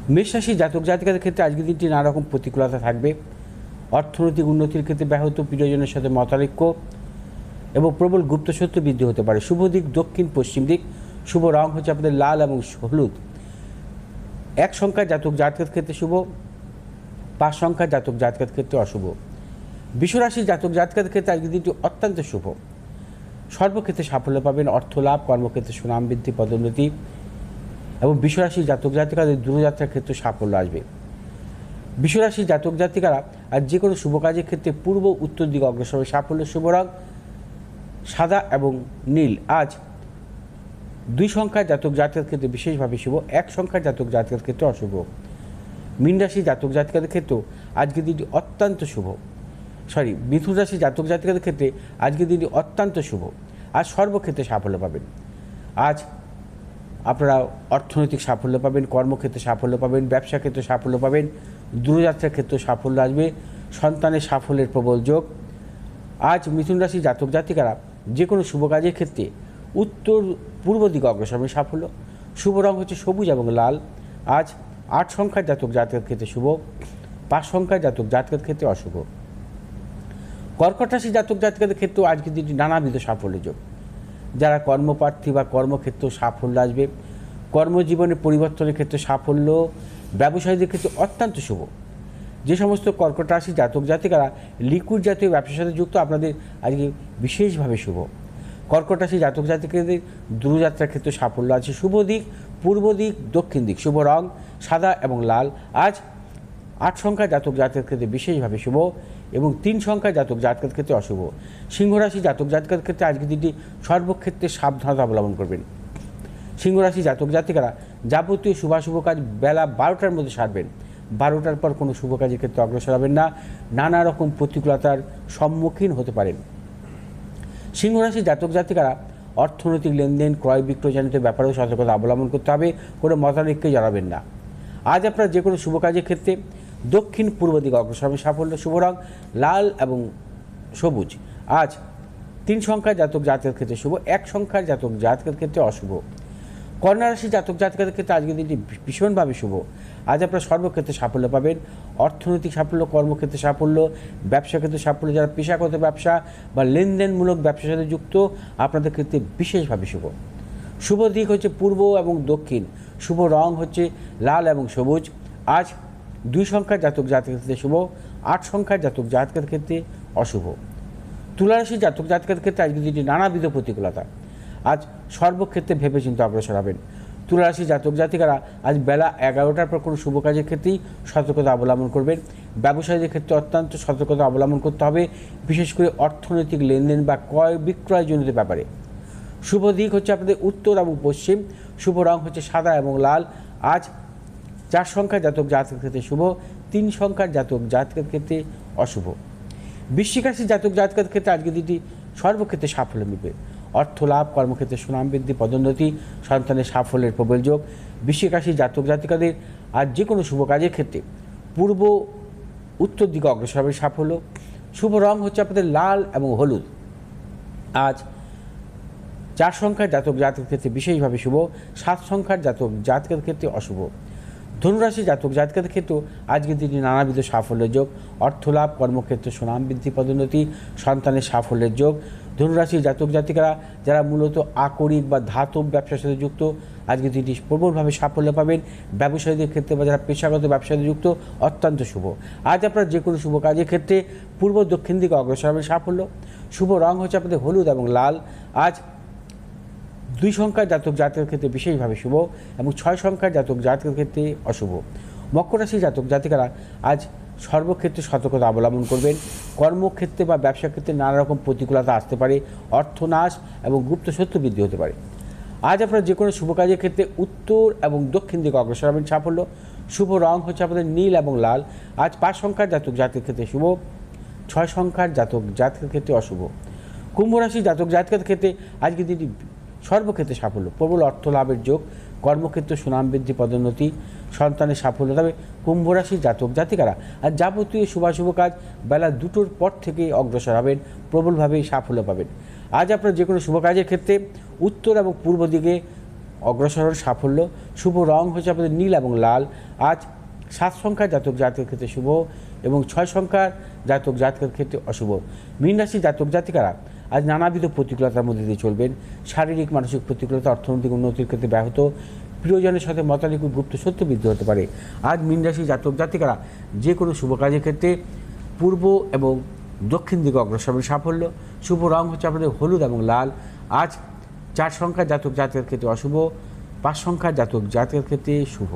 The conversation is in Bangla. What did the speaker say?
মেষ রাশি জাতক জাতিকাদের ক্ষেত্রে আজকের দিনটি নানা রকম প্রতিকূলতা থাকবে। অর্থনৈতিক উন্নতির ক্ষেত্রে ব্যাহত, প্রিয়জনের সাথে মতানৈক্য এবং প্রবল গুপ্তশত্রু বৃদ্ধি হতে পারে। শুভ দিক দক্ষিণ পশ্চিম দিক। শুভ রং হচ্ছে আপনাদের লাল এবং হলুদ। এক সংখ্যার জাতক জাতকের ক্ষেত্রে শুভ, 5 সংখ্যার জাতক জাতকের ক্ষেত্রে অশুভ। বিশ্বরাশির জাতক জাতকের ক্ষেত্রে আজকের দিনটি অত্যন্ত শুভ। সর্বক্ষেত্রে সাফল্য পাবেন, অর্থ লাভ, কর্মক্ষেত্রে সুনাম বৃদ্ধি, পদোন্নতি এবং বিশ্বরাশির জাতক জাতিকাদের দূরযাত্রার ক্ষেত্রে সাফল্য আসবে। বিশ্বরাশির জাতক জাতিকারা আর যে কোনো শুভ কাজের ক্ষেত্রে পূর্ব উত্তর দিকে অগ্রসর হবে। সাফল্য শুভ রং সাদা এবং নীল। আজ 2 সংখ্যার জাতক জাতকের ক্ষেত্রে বিশেষভাবে শুভ, 1 সংখ্যার জাতক জাতকের ক্ষেত্রে অশুভ। মীন রাশি জাতক জাতিকাদের ক্ষেত্রেও আজকের দিনটি অত্যন্ত শুভ। মিথুন রাশি জাতক জাতিকাদের ক্ষেত্রে আজকের দিনটি অত্যন্ত শুভ। আজ সর্বক্ষেত্রে সাফল্য পাবেন। আজ আপনারা অর্থনৈতিক সাফল্য পাবেন, কর্মক্ষেত্রে সাফল্য পাবেন, ব্যবসা ক্ষেত্রে সাফল্য পাবেন, দূরযাত্রার ক্ষেত্রে সাফল্য আসবে, সন্তানের সাফল্যের প্রবল যোগ। আজ মিথুন রাশি জাতক জাতিকারা যে কোনো শুভ কাজের ক্ষেত্রে উত্তর পূর্ব দিকে অগ্রসর হবে। সাফল্য শুভ রং হচ্ছে সবুজ এবং লাল। আজ 8 সংখ্যার জাতক জাতকের ক্ষেত্রে শুভ, 5 সংখ্যার জাতক জাতকের ক্ষেত্রে অশুভ। কর্কট রাশি জাতক জাতিকাদের ক্ষেত্রেও আজকের দিনটি নানাবিধ সাফল্য যোগ। যারা কর্মপ্রার্থী বা কর্মক্ষেত্রেও সাফল্য আসবে, কর্মজীবনে পরিবর্তনের ক্ষেত্রে সাফল্য, ব্যবসায়ীদের ক্ষেত্রে অত্যন্ত শুভ। যে সমস্ত কর্কট রাশি জাতক জাতিকারা লিকুইড জাতীয় ব্যবসার সাথে যুক্ত, আপনাদের আজকে বিশেষভাবে শুভ। কর্কট রাশি জাতক জাতিকাদের দূরযাত্রার ক্ষেত্রে সাফল্য আছে। শুভ দিক পূর্ব দিক, দক্ষিণ দিক। শুভ রং সাদা এবং লাল। আজ 8 সংখ্যার জাতক জাতকের ক্ষেত্রে বিশেষভাবে শুভ এবং 3 সংখ্যার জাতক জাতকের ক্ষেত্রে অশুভ। সিংহ রাশি জাতক জাতকের ক্ষেত্রে আজকের দিনটি সর্বক্ষেত্রে সাবধানতা অবলম্বন করবেন। সিংহ রাশি জাতক জাতিকারা যাবতীয় শুভাশুভ কাজ বেলা 12টার মধ্যে সারবেন। 12টার পর কোনো শুভ কাজের ক্ষেত্রে অগ্রসর হবেন না, নানা রকম প্রতিকূলতার সম্মুখীন হতে পারেন। সিংহ রাশি জাতক জাতিকারা অর্থনৈতিক লেনদেন, ক্রয় বিক্রয়জনিত ব্যাপারেও সতর্কতা অবলম্বন করতে হবে, কোনো মতানৈক্যে জড়াবেন না। আজ আপনারা যে কোনো শুভ কাজের ক্ষেত্রে দক্ষিণ পূর্ব দিকে অগ্রসর হবে। সাফল্য শুভ রং লাল এবং সবুজ। আজ 3 সংখ্যার জাতক জাতকের ক্ষেত্রে শুভ, 1 সংখ্যার জাতক জাতকের ক্ষেত্রে অশুভ। কন্যা রাশি জাতক জাতকের ক্ষেত্রে আজকের দিনটি ভীষণভাবে শুভ। আজ আপনারা সর্বক্ষেত্রে সাফল্য পাবেন, অর্থনৈতিক সাফল্য, কর্মক্ষেত্রে সাফল্য, ব্যবসা ক্ষেত্রে সাফল্য। যারা পেশাগত ব্যবসা বা লেনদেনমূলক ব্যবসার সাথে যুক্ত, আপনাদের ক্ষেত্রে বিশেষভাবে শুভ। শুভ দিক হচ্ছে পূর্ব এবং দক্ষিণ। শুভ রং হচ্ছে লাল এবং সবুজ। আজ 2 সংখ্যার জাতক জাতকের ক্ষেত্রে শুভ, 8 সংখ্যার জাতক জাতকের ক্ষেত্রে অশুভ। তুলা রাশি জাতক জাতকের ক্ষেত্রে আজকের দিনটি নানাবিধ প্রতিকূলতা। আজ সর্বক্ষেত্রে ভেবেচিন্তে অগ্রসর হবেন। তুলা রাশি জাতক জাতিকারা আজ বেলা 11টার পর কোনো শুভ কাজের ক্ষেত্রেই সতর্কতা অবলম্বন করবেন। ব্যবসায়ীদের ক্ষেত্রে অত্যন্ত সতর্কতা অবলম্বন করতে হবে, বিশেষ করে অর্থনৈতিক লেনদেন বা ক্রয় বিক্রয়জনিত ব্যাপারে। শুভ দিক হচ্ছে আপনাদের উত্তর এবং পশ্চিম। শুভ রং হচ্ছে সাদা এবং লাল। আজ 4 সংখ্যার জাতক জাতকের ক্ষেত্রে শুভ, 3 সংখ্যার জাতক জাতকের ক্ষেত্রে অশুভ। বৃশ্চিক রাশি জাতক জাতকের ক্ষেত্রে আজকের দিনটি সর্বক্ষেত্রে সাফল্য মিলবে। অর্থ লাভ, কর্মক্ষেত্রে সুনাম বৃদ্ধি, পদোন্নতি, সন্তানের সাফল্যের প্রবল যোগ। বৃশ্চিক রাশি জাতক জাতিকাদের আজ যে কোনো শুভ কাজের ক্ষেত্রে পূর্ব উত্তর দিকে অগ্রসর হবে। সাফল্য শুভ রং হচ্ছে আপনাদের লাল এবং হলুদ। আজ 4 সংখ্যার জাতক জাতকের ক্ষেত্রে বিশেষভাবে শুভ, 7 সংখ্যার জাতক জাতকের ক্ষেত্রে অশুভ। ধনুরাশি জাতক জাতকের ক্ষেত্রেও আজকের দিনটি নানাবিধ সাফল্যের যোগ। অর্থলাভ, কর্মক্ষেত্রে সুনাম বৃদ্ধি, পদোন্নতি, সন্তানের সাফল্যের যোগ। ধনুরাশির জাতক জাতিকারা যারা মূলত আকরিক বা ধাতব ব্যবসার সাথে যুক্ত, আজকের দিনটি প্রবলভাবে সাফল্য পাবেন। ব্যবসায়ীদের ক্ষেত্রে বা যারা পেশাগত ব্যবসার সাথে যুক্ত, অত্যন্ত শুভ। আজ আপনারা যে কোনো শুভ কাজের ক্ষেত্রে পূর্ব দক্ষিণ দিকে অগ্রসর হবেন। সাফল্য শুভ রং হচ্ছে আপনাদের হলুদ এবং লাল। আজ 2 সংখ্যার জাতক জাতকের ক্ষেত্রে বিশেষভাবে শুভ এবং 6 সংখ্যার জাতক জাতকের ক্ষেত্রে অশুভ। মকর রাশি জাতক জাতিকারা আজ সর্বক্ষেত্রে সতর্কতা অবলম্বন করবেন। কর্মক্ষেত্রে বা ব্যবসা ক্ষেত্রে নানা রকম প্রতিকূলতা আসতে পারে, অর্থনাশ এবং গুপ্তশত্রু বৃদ্ধি হতে পারে। আজ আপনারা যে কোনো শুভ কাজের ক্ষেত্রে উত্তর এবং দক্ষিণ দিকে অগ্রসর হবেন। সাফল্য শুভ রং হচ্ছে আপনাদের নীল এবং লাল। আজ 5 সংখ্যার জাতক জাতকের ক্ষেত্রে শুভ, 6 সংখ্যার জাতক জাতকের ক্ষেত্রে অশুভ। কুম্ভ রাশি জাতক জাতকের ক্ষেত্রে আজকে দিনটি সর্বক্ষেত্রে সাফল্য, প্রবল অর্থ লাভের যোগ, কর্মক্ষেত্রে সুনাম বৃদ্ধি, পদোন্নতি, সন্তানের সাফল্য। তবে কুম্ভ রাশির জাতক জাতিকারা আর যাবতীয় শুভাশুভ কাজ বেলা 2টোর পর থেকে অগ্রসর হবেন, প্রবলভাবেই সাফল্য পাবেন। আজ আপনার যে কোনো শুভ কাজের ক্ষেত্রে উত্তর এবং পূর্ব দিকে অগ্রসর সাফল্য। শুভ রং হচ্ছে আপনাদের নীল এবং লাল। আজ 7 সংখ্যার জাতক জাতকের ক্ষেত্রে শুভ এবং 6 সংখ্যার জাতক জাতকের ক্ষেত্রে অশুভ। মীন রাশির জাতক জাতিকারা আজ নানাবিধ প্রতিকূলতার মধ্যে দিয়ে চলবেন। শারীরিক মানসিক প্রতিকূলতা, অর্থনৈতিক উন্নতির ক্ষেত্রে ব্যাহত, প্রিয়জনের সাথে মতানৈক্য, গুপ্ত সত্য বৃদ্ধি হতে পারে। আজ মীন রাশির জাতক জাতিকারা যে কোনো শুভ কাজের ক্ষেত্রে পূর্ব এবং দক্ষিণ দিকে অগ্রসর সাফল্য। শুভ রং হচ্ছে আপনাদের হলুদ এবং লাল। আজ 4 সংখ্যার জাতক জাতকের ক্ষেত্রে অশুভ, 5 সংখ্যার জাতক জাতকের ক্ষেত্রে শুভ।